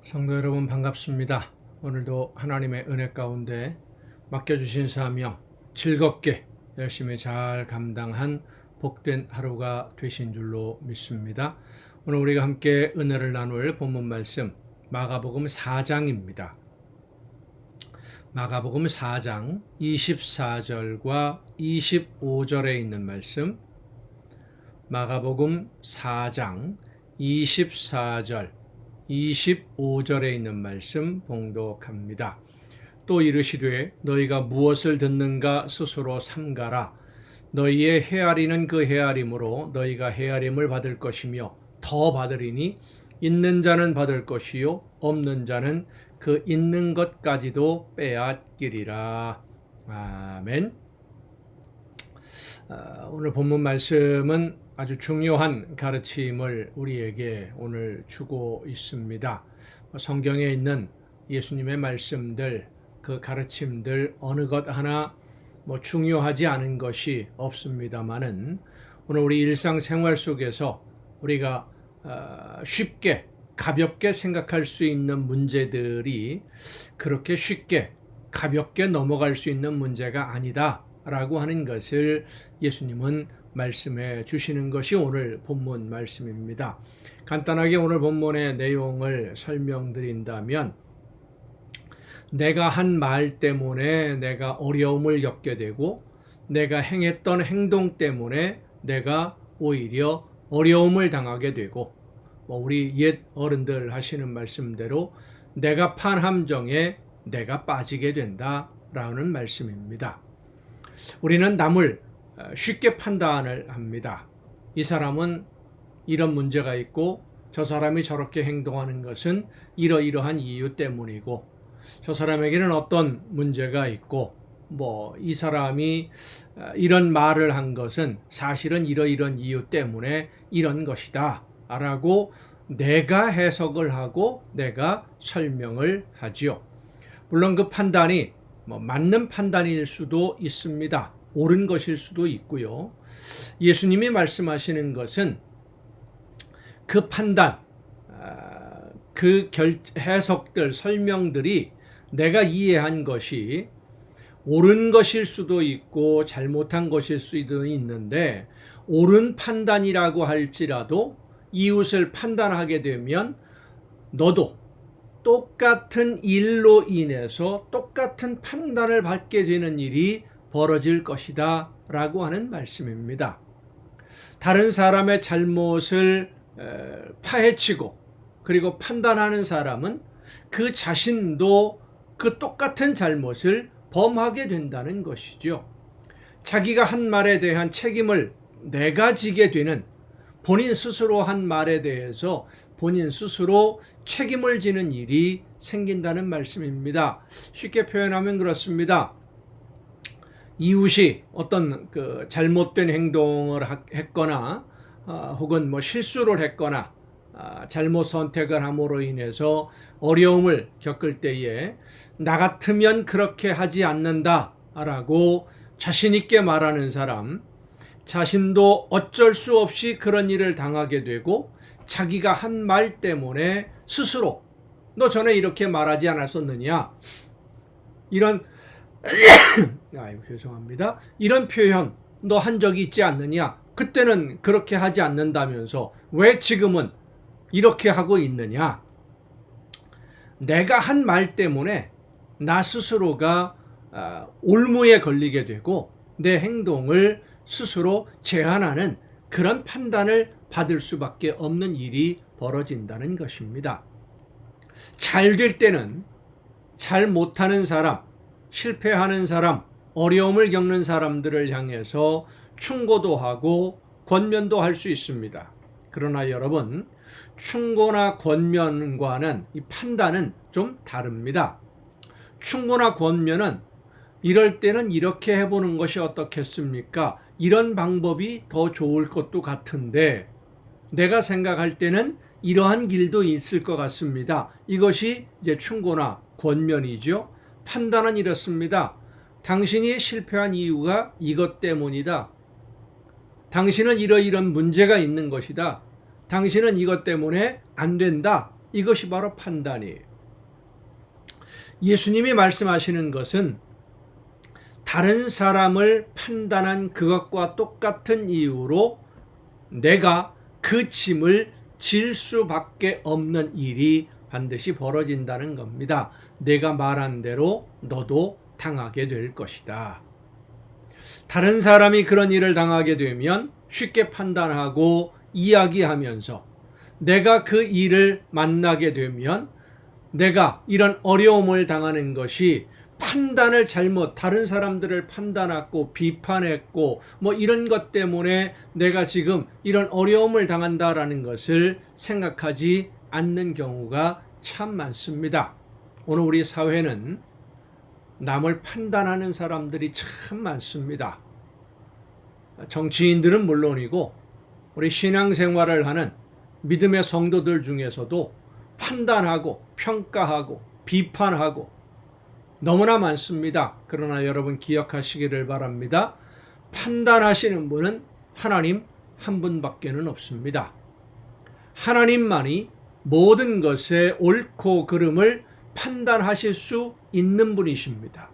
성도 여러분 반갑습니다. 오늘도 하나님의 은혜 가운데 맡겨주신 사명 즐겁게 열심히 잘 감당한 복된 하루가 되신 줄로 믿습니다. 오늘 우리가 함께 은혜를 나눌 본문 말씀 마가복음 4장입니다. 마가복음 4장 24절과 25절에 있는 말씀, 마가복음 4장 24절 25절에 있는 말씀 봉독합니다. 또 이르시되 너희가 무엇을 듣는가 스스로 삼가라. 너희의 헤아리는 그 헤아림으로 너희가 헤아림을 받을 것이며 더 받으리니 있는 자는 받을 것이요 없는 자는 그 있는 것까지도 빼앗기리라. 아멘. 오늘 본문 말씀은 아주 중요한 가르침을 우리에게 오늘 주고 있습니다. 성경에 있는 예수님의 말씀들, 그 가르침들 어느 것 하나 중요하지 않은 것이 없습니다만은 오늘 우리 일상생활 속에서 우리가 쉽게 가볍게 생각할 수 있는 문제들이 그렇게 쉽게 가볍게 넘어갈 수 있는 문제가 아니다 라고 하는 것을 예수님은 말씀해 주시는 것이 오늘 본문 말씀입니다. 간단하게 오늘 본문의 내용을 설명드린다면, 내가 한 말 때문에 내가 어려움을 겪게 되고 내가 행했던 행동 때문에 내가 오히려 어려움을 당하게 되고, 우리 옛 어른들 하시는 말씀대로 내가 판 함정에 내가 빠지게 된다라는 말씀입니다. 우리는 남을 쉽게 판단을 합니다. 이 사람은 이런 문제가 있고 저 사람이 저렇게 행동하는 것은 이러이러한 이유 때문이고, 저 사람에게는 어떤 문제가 있고, 이 사람이 이런 말을 한 것은 사실은 이러이러한 이유 때문에 이런 것이다 라고 내가 해석을 하고 내가 설명을 하지요. 물론 그 판단이 맞는 판단일 수도 있습니다. 옳은 것일 수도 있고요. 예수님이 말씀하시는 것은 그 판단, 그 해석들, 설명들이 내가 이해한 것이 옳은 것일 수도 있고 잘못한 것일 수도 있는데, 옳은 판단이라고 할지라도 이웃을 판단하게 되면 너도 똑같은 일로 인해서 똑같은 판단을 받게 되는 일이 벌어질 것이다 라고 하는 말씀입니다. 다른 사람의 잘못을 파헤치고 그리고 판단하는 사람은 그 자신도 그 똑같은 잘못을 범하게 된다는 것이죠. 자기가 한 말에 대한 책임을 내가 지게 되는, 본인 스스로 한 말에 대해서 본인 스스로 책임을 지는 일이 생긴다는 말씀입니다. 쉽게 표현하면 그렇습니다. 이웃이 어떤 잘못된 행동을 했거나 혹은 실수를 했거나 잘못 선택을 함으로 인해서 어려움을 겪을 때에 나 같으면 그렇게 하지 않는다라고 자신 있게 말하는 사람, 자신도 어쩔 수 없이 그런 일을 당하게 되고 자기가 한 말 때문에 스스로 너 전에 이렇게 말하지 않았었느냐, 이런 죄송합니다. 이런 표현 너 한 적이 있지 않느냐, 그때는 그렇게 하지 않는다면서 왜 지금은 이렇게 하고 있느냐. 내가 한 말 때문에 나 스스로가 올무에 걸리게 되고 내 행동을 스스로 제한하는 그런 판단을 받을 수밖에 없는 일이 벌어진다는 것입니다. 잘 될 때는 잘 못하는 사람, 실패하는 사람, 어려움을 겪는 사람들을 향해서 충고도 하고 권면도 할 수 있습니다. 그러나 여러분, 충고나 권면과는 이 판단은 좀 다릅니다. 충고나 권면은 이럴 때는 이렇게 해보는 것이 어떻겠습니까? 이런 방법이 더 좋을 것도 같은데 내가 생각할 때는 이러한 길도 있을 것 같습니다. 이것이 이제 충고나 권면이죠. 판단은 이렇습니다. 당신이 실패한 이유가 이것 때문이다. 당신은 이러이런 문제가 있는 것이다. 당신은 이것 때문에 안 된다 이것이 바로 판단이에요. 예수님이 말씀하시는 것은 다른 사람을 판단한 그것과 똑같은 이유로 내가 그 짐을 질 수밖에 없는 일이 반드시 벌어진다는 겁니다. 내가 말한 대로 너도 당하게 될 것이다. 다른 사람이 그런 일을 당하게 되면 쉽게 판단하고 이야기하면서 내가 그 일을 만나게 되면 내가 이런 어려움을 당하는 것이 판단을 잘못, 다른 사람들을 판단했고 비판했고 뭐 이런 것 때문에 내가 지금 이런 어려움을 당한다라는 것을 생각하지 않는 경우가 참 많습니다. 오늘 우리 사회는 남을 판단하는 사람들이 참 많습니다. 정치인들은 물론이고 우리 신앙생활을 하는 믿음의 성도들 중에서도 판단하고 평가하고 비판하고 너무나 많습니다. 그러나 여러분 기억하시기를 바랍니다. 판단하시는 분은 하나님 한 분밖에는 없습니다. 하나님만이 모든 것의 옳고 그름을 판단하실 수 있는 분이십니다.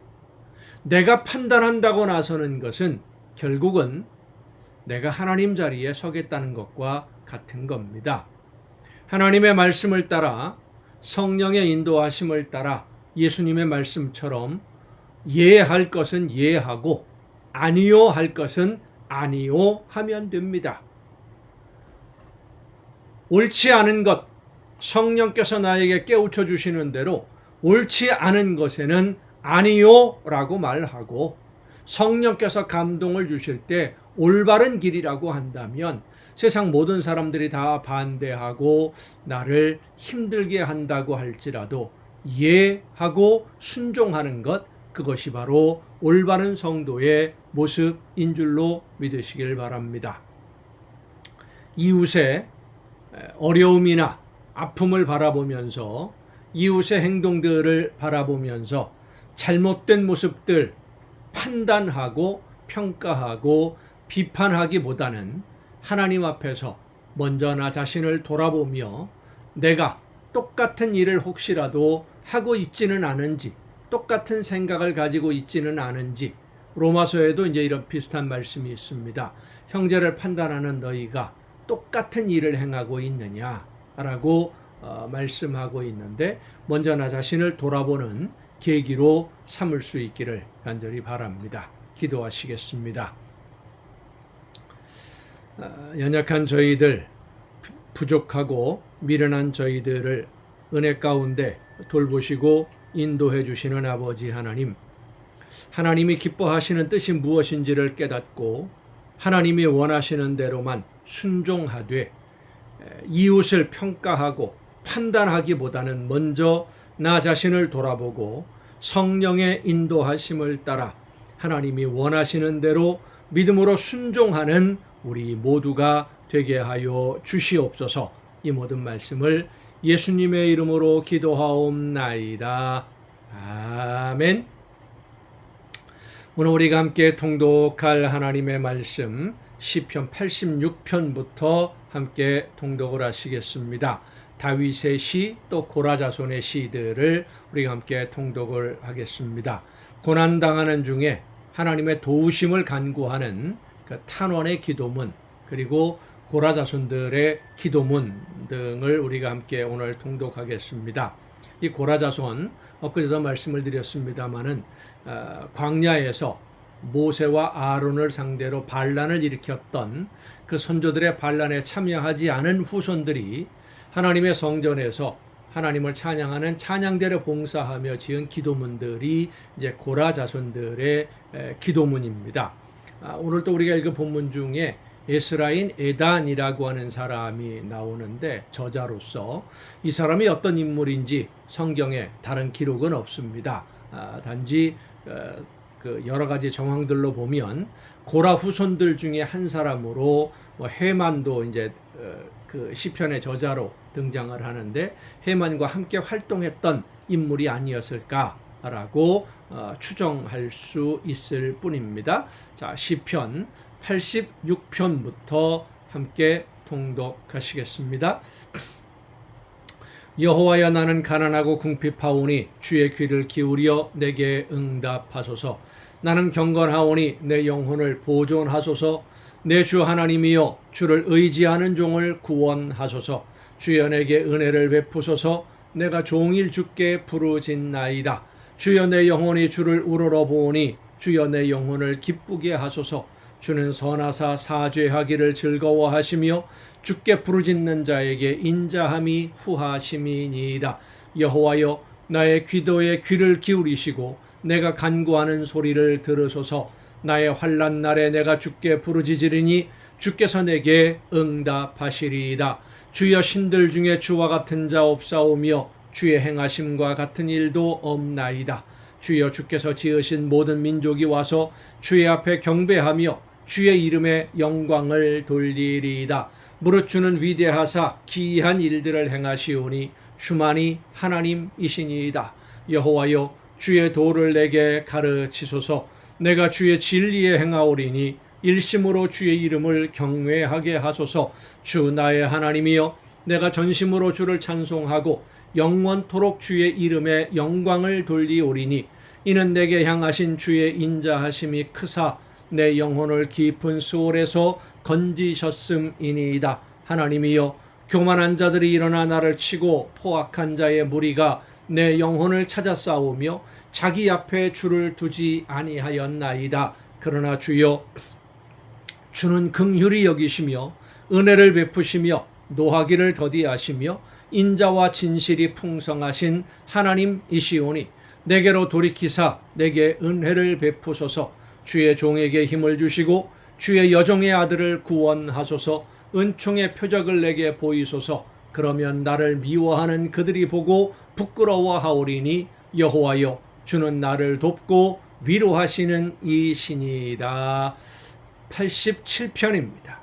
내가 판단한다고 나서는 것은 결국은 내가 하나님 자리에 서겠다는 것과 같은 겁니다. 하나님의 말씀을 따라 성령의 인도하심을 따라 예수님의 말씀처럼 예할 것은 예하고 아니요 할 것은 아니요 하면 됩니다. 옳지 않은 것, 성령께서 나에게 깨우쳐 주시는 대로 옳지 않은 것에는 아니요 라고 말하고 성령께서 감동을 주실 때 올바른 길이라고 한다면 세상 모든 사람들이 다 반대하고 나를 힘들게 한다고 할지라도 예하고 순종하는 것, 그것이 바로 올바른 성도의 모습인 줄로 믿으시길 바랍니다. 이웃의 어려움이나 아픔을 바라보면서 이웃의 행동들을 바라보면서 잘못된 모습들 판단하고 평가하고 비판하기보다는 하나님 앞에서 먼저 나 자신을 돌아보며 내가 똑같은 일을 혹시라도 하고 있지는 않은지, 똑같은 생각을 가지고 있지는 않은지, 로마서에도 이제 이런 비슷한 말씀이 있습니다. 형제를 판단하는 너희가 똑같은 일을 행하고 있느냐라고 말씀하고 있는데 먼저 나 자신을 돌아보는 계기로 삼을 수 있기를 간절히 바랍니다. 기도하시겠습니다. 연약한 저희들, 부족하고 미련한 저희들을 은혜 가운데 돌보시고 인도해 주시는 아버지 하나님, 하나님이 기뻐하시는 뜻이 무엇인지를 깨닫고 하나님이 원하시는 대로만 순종하되 이웃을 평가하고 판단하기보다는 먼저 나 자신을 돌아보고 성령의 인도하심을 따라 하나님이 원하시는 대로 믿음으로 순종하는 우리 모두가 되게 하여 주시옵소서. 이 모든 말씀을 예수님의 이름으로 기도하옵나이다. 아멘. 오늘 우리가 함께 통독할 하나님의 말씀 시편 86편부터 함께 통독을 하시겠습니다. 다윗의 시 또 고라자손의 시들을 우리가 함께 통독을 하겠습니다. 고난당하는 중에 하나님의 도우심을 간구하는 그 탄원의 기도문, 그리고 고라자손들의 기도문 등을 우리가 함께 오늘 통독하겠습니다. 이 고라자손, 엊그제도 말씀을 드렸습니다마는 광야에서 모세와 아론을 상대로 반란을 일으켰던 그 선조들의 반란에 참여하지 않은 후손들이 하나님의 성전에서 하나님을 찬양하는 찬양대를 봉사하며 지은 기도문들이 이제 고라 자손들의 기도문입니다. 오늘 또 우리가 읽은 본문 중에 에스라인 에단이라고 하는 사람이 나오는데 저자로서 이 사람이 어떤 인물인지 성경에 다른 기록은 없습니다. 단지 그 여러 가지 정황들로 보면 고라 후손들 중에 한 사람으로 헤만도 이제 그 시편의 저자로 등장을 하는데 헤만과 함께 활동했던 인물이 아니었을까라고 추정할 수 있을 뿐입니다. 자, 시편 86편부터 함께 통독하시겠습니다. 여호와여, 나는 가난하고 궁핍하오니 주의 귀를 기울여 내게 응답하소서. 나는 경건하오니 내 영혼을 보존하소서. 내 주 하나님이여, 주를 의지하는 종을 구원하소서. 주여, 내게 은혜를 베푸소서. 내가 종일 주께 부르짖나이다. 주여, 내 영혼이 주를 우러러보오니 주여, 내 영혼을 기쁘게 하소서. 주는 선하사 사죄하기를 즐거워하시며 주께 부르짖는 자에게 인자함이 후하심이니이다. 여호와여, 나의 기도에 귀를 기울이시고 내가 간구하는 소리를 들으소서. 나의 환난 날에 내가 주께 부르짖으리니 주께서 내게 응답하시리이다. 주여, 신들 중에 주와 같은 자 없사오며 주의 행하심과 같은 일도 없나이다. 주여, 주께서 지으신 모든 민족이 와서 주의 앞에 경배하며 주의 이름에 영광을 돌리리이다. 무릇 주는 위대하사 기이한 일들을 행하시오니 주만이 하나님이시니이다. 여호와여, 주의 도를 내게 가르치소서. 내가 주의 진리에 행하오리니 일심으로 주의 이름을 경외하게 하소서. 주 나의 하나님이여, 내가 전심으로 주를 찬송하고 영원토록 주의 이름에 영광을 돌리오리니 이는 내게 향하신 주의 인자하심이 크사 내 영혼을 깊은 수월에서 건지셨음이니이다. 하나님이여, 교만한 자들이 일어나 나를 치고 포악한 자의 무리가 내 영혼을 찾아 싸우며 자기 앞에 주를 두지 아니하였나이다. 그러나 주여, 주는 긍휼히 여기시며 은혜를 베푸시며 노하기를 더디하시며 인자와 진실이 풍성하신 하나님이시오니 내게로 돌이키사 내게 은혜를 베푸소서. 주의 종에게 힘을 주시고 주의 여종의 아들을 구원하소서. 은총의 표적을 내게 보이소서. 그러면 나를 미워하는 그들이 보고 부끄러워하오리니 여호와여, 주는 나를 돕고 위로하시는 이시니이다. 87편입니다.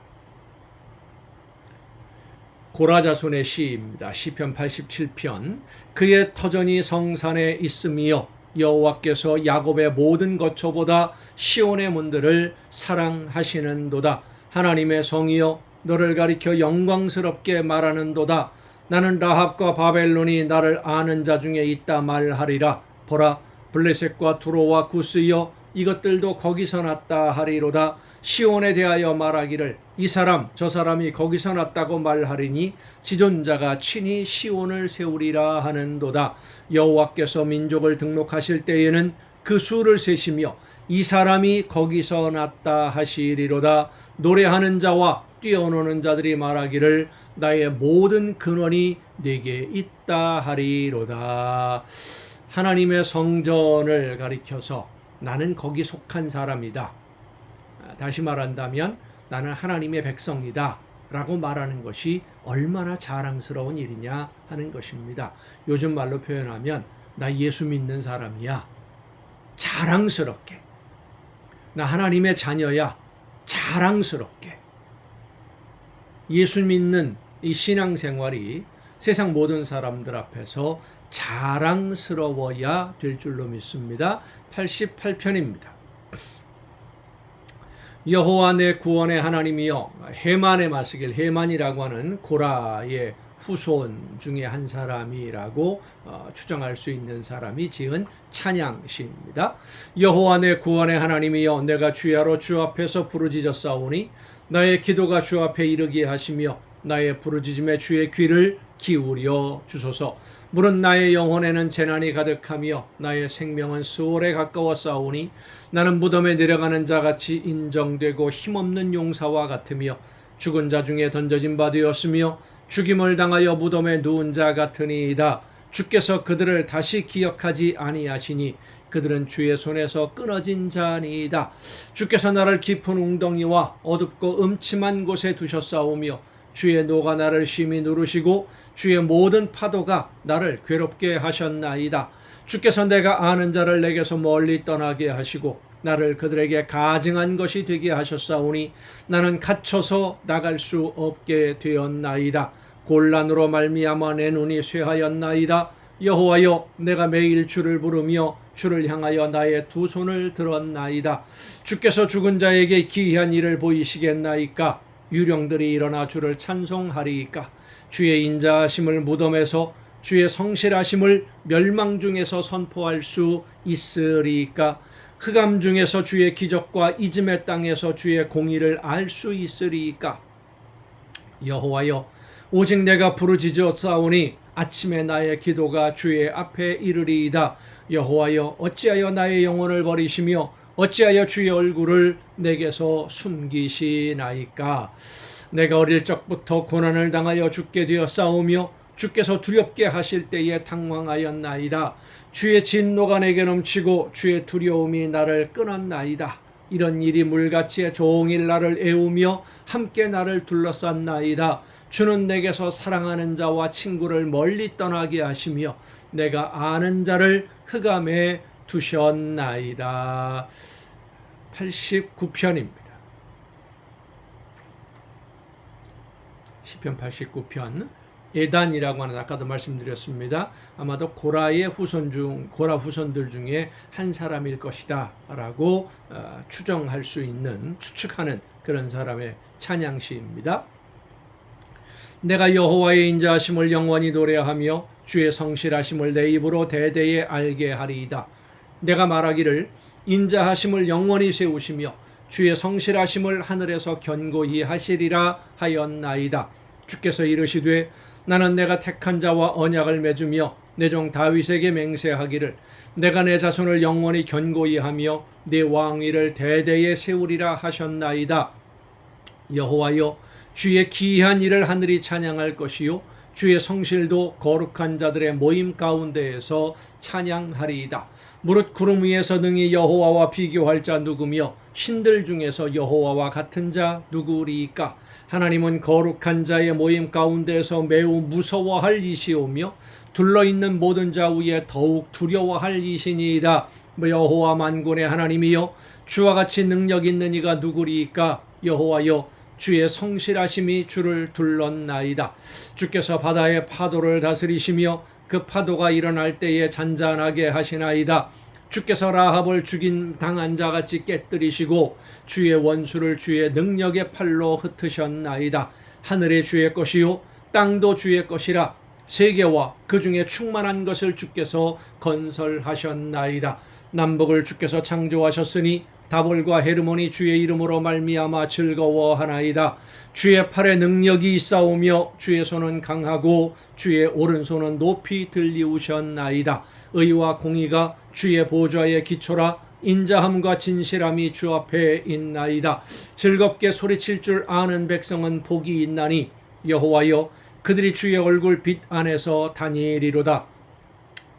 고라자손의 시입니다. 시편 87편. 그의 터전이 성산에 있음이여, 여호와께서 야곱의 모든 거처보다 시온의 문들을 사랑하시는도다. 하나님의 성이여, 너를 가리켜 영광스럽게 말하는도다. 나는 라합과 바벨론이 나를 아는 자 중에 있다 말하리라. 보라, 블레셋과 두로와 구스여, 이것들도 거기서 났다 하리로다. 시온에 대하여 말하기를 이 사람 저 사람이 거기서 났다고 말하리니 지존자가 친히 시온을 세우리라 하는도다. 여호와께서 민족을 등록하실 때에는 그 수를 세시며 이 사람이 거기서 났다 하시리로다. 노래하는 자와 뛰어노는 자들이 말하기를 나의 모든 근원이 네게 있다 하리로다. 하나님의 성전을 가리켜서 나는 거기 속한 사람이다, 다시 말한다면 나는 하나님의 백성이다 라고 말하는 것이 얼마나 자랑스러운 일이냐 하는 것입니다. 요즘 말로 표현하면 나 예수 믿는 사람이야, 자랑스럽게. 나 하나님의 자녀야, 자랑스럽게. 예수 믿는 이 신앙생활이 세상 모든 사람들 앞에서 자랑스러워야 될 줄로 믿습니다. 88편입니다. 여호와 내 구원의 하나님이여, 헤만의 마스길, 헤만이라고 하는 고라의 후손 중에 한 사람이라고 추정할 수 있는 사람이 지은 찬양시입니다. 여호와 내 구원의 하나님이여, 내가 주야로 주 앞에서 부르짖었사오니 나의 기도가 주 앞에 이르게 하시며 나의 부르짖음에 주의 귀를 기울여 주소서. 물은 나의 영혼에는 재난이 가득하며 나의 생명은 수월에 가까웠사오니 나는 무덤에 내려가는 자같이 인정되고 힘없는 용사와 같으며 죽은 자 중에 던져진 바 되었으며 죽임을 당하여 무덤에 누운 자 같으니이다. 주께서 그들을 다시 기억하지 아니하시니 그들은 주의 손에서 끊어진 자니이다. 주께서 나를 깊은 웅덩이와 어둡고 음침한 곳에 두셨사오며 주의 노가 나를 심히 누르시고 주의 모든 파도가 나를 괴롭게 하셨나이다. 주께서 내가 아는 자를 내게서 멀리 떠나게 하시고 나를 그들에게 가증한 것이 되게 하셨사오니 나는 갇혀서 나갈 수 없게 되었나이다. 곤란으로 말미암아 내 눈이 쇠하였나이다. 여호와여, 내가 매일 주를 부르며 주를 향하여 나의 두 손을 들었나이다. 주께서 죽은 자에게 기이한 일을 보이시겠나이까? 유령들이 일어나 주를 찬송하리이까? 주의 인자하심을 무덤에서 주의 성실하심을 멸망 중에서 선포할 수 있으리까? 흑암 중에서 주의 기적과 이즘의 땅에서 주의 공의를 알 수 있으리까? 여호와여, 오직 내가 부르짖었사오니 아침에 나의 기도가 주의 앞에 이르리이다. 여호와여, 어찌하여 나의 영혼을 버리시며 어찌하여 주의 얼굴을 내게서 숨기시나이까? 내가 어릴 적부터 고난을 당하여 죽게 되었사오며 주께서 두렵게 하실 때에 당황하였나이다. 주의 진노가 내게 넘치고 주의 두려움이 나를 끊었나이다. 이런 일이 물같이 종일 나를 애우며 함께 나를 둘러쌌나이다. 주는 내게서 사랑하는 자와 친구를 멀리 떠나게 하시며 내가 아는 자를 흑암에 두셨나이다. 89편입니다. 시편 89편. 에단이라고 하는, 아까도 말씀드렸습니다. 아마도 고라 후손들 중에 한 사람일 것이다 라고 추측하는 그런 사람의 찬양시입니다. 내가 여호와의 인자하심을 영원히 노래하며 주의 성실하심을 내 입으로 대대에 알게 하리이다. 내가 말하기를 인자하심을 영원히 세우시며 주의 성실하심을 하늘에서 견고히 하시리라 하였나이다. 주께서 이르시되 나는 내가 택한 자와 언약을 맺으며 내 종 다윗에게 맹세하기를 내가 내 자손을 영원히 견고히 하며 내 왕위를 대대에 세우리라 하셨나이다. 여호와여, 주의 기이한 일을 하늘이 찬양할 것이요 주의 성실도 거룩한 자들의 모임 가운데에서 찬양하리이다. 무릇 구름 위에서 능히 여호와와 비교할 자 누구며 신들 중에서 여호와와 같은 자 누구리이까? 하나님은 거룩한 자의 모임 가운데에서 매우 무서워할 이시오며 둘러있는 모든 자 위에 더욱 두려워할 이시니이다. 여호와 만군의 하나님이여, 주와 같이 능력 있는 이가 누구리이까? 여호와여, 주의 성실하심이 주를 둘렀나이다. 주께서 바다의 파도를 다스리시며 그 파도가 일어날 때에 잔잔하게 하시나이다. 주께서 라합을 죽인 당한 자같이 깨뜨리시고 주의 원수를 주의 능력의 팔로 흩으셨나이다. 하늘의 주의 것이요 땅도 주의 것이라. 세계와 그 중에 충만한 것을 주께서 건설하셨나이다. 남북을 주께서 창조하셨으니 다볼과 헤르몬이 주의 이름으로 말미암아 즐거워하나이다. 주의 팔에 능력이 있사오며 주의 손은 강하고 주의 오른손은 높이 들리우셨나이다. 의와 공의가 주의 보좌의 기초라. 인자함과 진실함이 주 앞에 있나이다. 즐겁게 소리칠 줄 아는 백성은 복이 있나니 여호와여, 그들이 주의 얼굴 빛 안에서 다니리로다.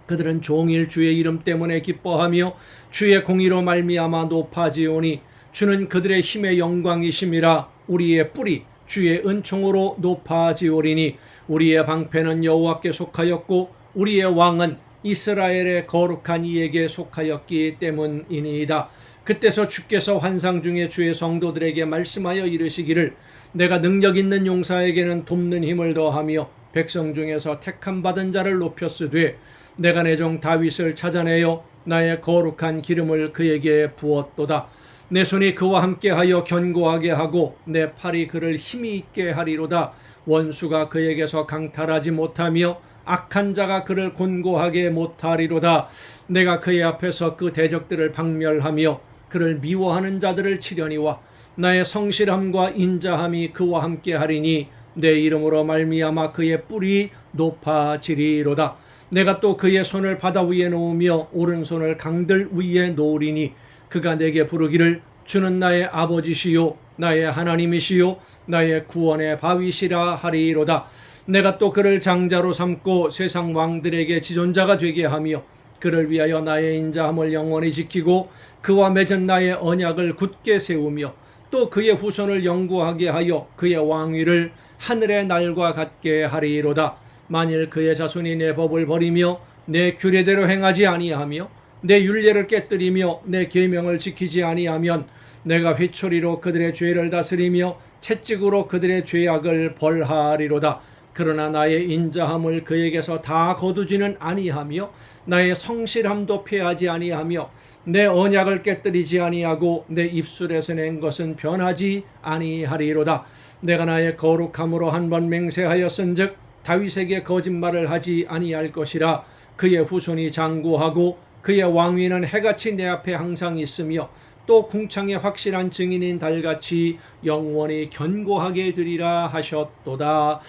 그들은 종일 주의 이름 때문에 기뻐하며 주의 공의로 말미암아 높아지오니 주는 그들의 힘의 영광이심이라. 우리의 뿔이 주의 은총으로 높아지오리니 우리의 방패는 여호와께 속하였고 우리의 왕은 이스라엘의 거룩한 이에게 속하였기 때문이니이다. 그때서 주께서 환상 중에 주의 성도들에게 말씀하여 이르시기를 내가 능력 있는 용사에게는 돕는 힘을 더하며 백성 중에서 택함 받은 자를 높였으되 내가 내 종 다윗을 찾아내어 나의 거룩한 기름을 그에게 부었도다. 내 손이 그와 함께하여 견고하게 하고 내 팔이 그를 힘이 있게 하리로다. 원수가 그에게서 강탈하지 못하며 악한 자가 그를 곤고하게 못하리로다. 내가 그의 앞에서 그 대적들을 박멸하며 그를 미워하는 자들을 치려니와 나의 성실함과 인자함이 그와 함께하리니 내 이름으로 말미암아 그의 뿔이 높아지리로다. 내가 또 그의 손을 바다 위에 놓으며 오른손을 강들 위에 놓으리니 그가 내게 부르기를 주는 나의 아버지시요 나의 하나님이시요 나의 구원의 바위시라 하리로다. 내가 또 그를 장자로 삼고 세상 왕들에게 지존자가 되게 하며 그를 위하여 나의 인자함을 영원히 지키고 그와 맺은 나의 언약을 굳게 세우며 또 그의 후손을 영구하게 하여 그의 왕위를 하늘의 날과 같게 하리로다. 만일 그의 자손이 내 법을 버리며 내 규례대로 행하지 아니하며 내 율례를 깨뜨리며 내 계명을 지키지 아니하면 내가 회초리로 그들의 죄를 다스리며 채찍으로 그들의 죄악을 벌하리로다. 그러나 나의 인자함을 그에게서 다 거두지는 아니하며 나의 성실함도 패하지 아니하며 내 언약을 깨뜨리지 아니하고 내 입술에서 낸 것은 변하지 아니하리로다. 내가 나의 거룩함으로 한 번 맹세하였은즉 다윗에게 거짓말을 하지 아니할 것이라. 그의 후손이 장구하고 그의 왕위는 해같이 내 앞에 항상 있으며 또 궁창의 확실한 증인인 달같이 영원히 견고하게 되리라 하셨도다.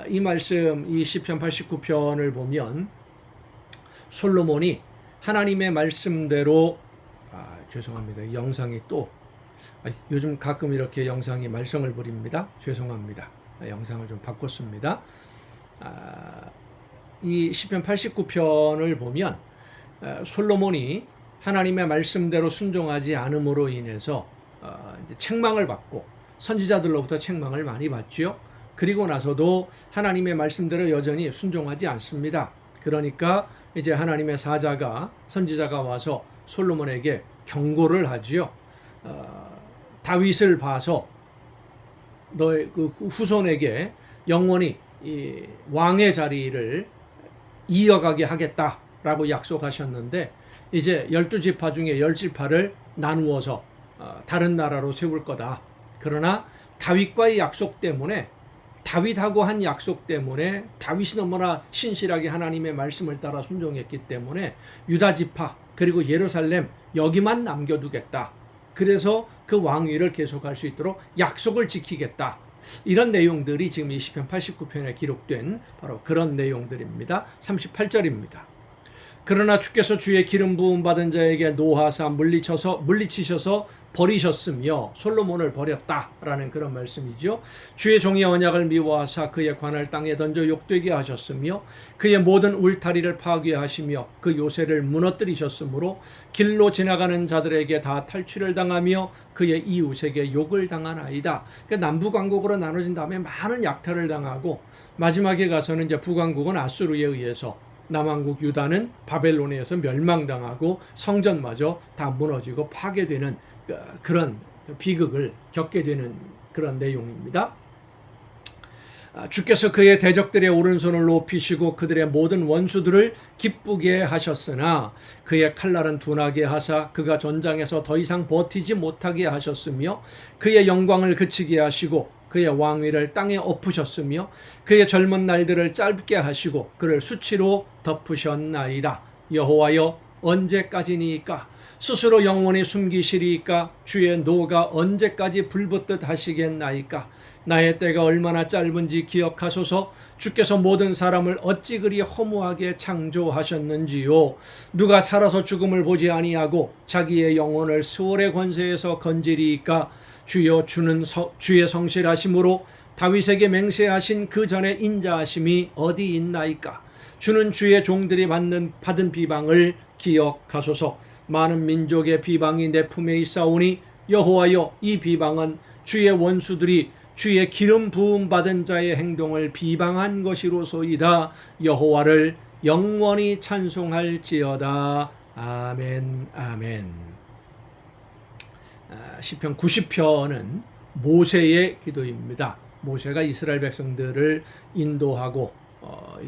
이 말씀, 이 시편 89편을 보면 솔로몬이 하나님의 말씀대로 죄송합니다. 영상이 또 요즘 가끔 이렇게 영상이 말썽을 부립니다. 죄송합니다. 영상을 좀 바꿨습니다. 이 시편 89편을 보면 솔로몬이 하나님의 말씀대로 순종하지 않음으로 인해서 책망을 받고 선지자들로부터 책망을 많이 받죠. 그리고 나서도 하나님의 말씀대로 여전히 순종하지 않습니다. 그러니까 이제 하나님의 사자가, 선지자가 와서 솔로몬에게 경고를 하지요. 다윗을 봐서 너의 그 후손에게 영원히 이 왕의 자리를 이어가게 하겠다라고 약속하셨는데, 이제 12지파 중에 10지파를 나누어서 다른 나라로 세울 거다. 그러나 다윗과의 약속 때문에, 다윗하고 한 약속 때문에, 다윗이 너무나 신실하게 하나님의 말씀을 따라 순종했기 때문에 유다지파 그리고 예루살렘 여기만 남겨두겠다. 그래서 그 왕위를 계속할 수 있도록 약속을 지키겠다. 이런 내용들이 지금 이 시편 89편에 기록된 바로 그런 내용들입니다. 38절입니다. 그러나 주께서 주의 기름 부음 받은 자에게 노하사 물리치셔서 버리셨으며, 솔로몬을 버렸다라는 그런 말씀이죠. 주의 종의 언약을 미워하사 그의 관을 땅에 던져 욕되게 하셨으며 그의 모든 울타리를 파괴하시며 그 요새를 무너뜨리셨으므로 길로 지나가는 자들에게 다 탈취를 당하며 그의 이웃에게 욕을 당하나이다. 그러니까 남북왕국으로 나눠진 다음에 많은 약탈을 당하고 마지막에 가서는 이제 북왕국은 아수르에 의해서, 남왕국 유다는 바벨론에 의해서 멸망당하고 성전마저 다 무너지고 파괴되는 그런 비극을 겪게 되는 그런 내용입니다. 주께서 그의 대적들의 오른손을 높이시고 그들의 모든 원수들을 기쁘게 하셨으나 그의 칼날은 둔하게 하사 그가 전장에서 더 이상 버티지 못하게 하셨으며 그의 영광을 그치게 하시고 그의 왕위를 땅에 엎으셨으며 그의 젊은 날들을 짧게 하시고 그를 수치로 덮으셨나이다. 여호와여, 언제까지니까? 스스로 영원히 숨기시리이까? 주의 노가 언제까지 불붙듯 하시겠나이까? 나의 때가 얼마나 짧은지 기억하소서. 주께서 모든 사람을 어찌 그리 허무하게 창조하셨는지요. 누가 살아서 죽음을 보지 아니하고 자기의 영혼을 스올의 권세에서 건지리이까? 주여, 주는 주의 성실하심으로 다윗에게 맹세하신 그 전에 인자하심이 어디 있나이까? 주는 주의 종들이 받은 비방을 기억하소서. 많은 민족의 비방이 내 품에 있사오니 여호와여, 이 비방은 주의 원수들이 주의 기름 부음 받은 자의 행동을 비방한 것이로소이다. 여호와를 영원히 찬송할지어다. 아멘, 아멘. 시편 90편은 모세의 기도입니다. 모세가 이스라엘 백성들을 인도하고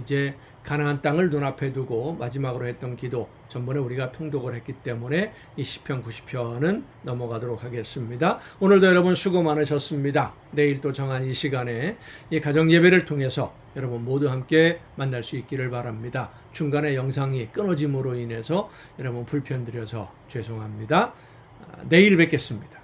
이제 가나안 땅을 눈앞에 두고 마지막으로 했던 기도, 전번에 우리가 통독을 했기 때문에 이 시편 90편은 넘어가도록 하겠습니다. 오늘도 여러분 수고 많으셨습니다. 내일 또 정한 이 시간에 이 가정 예배를 통해서 여러분 모두 함께 만날 수 있기를 바랍니다. 중간에 영상이 끊어짐으로 인해서 여러분 불편드려서 죄송합니다. 내일 뵙겠습니다.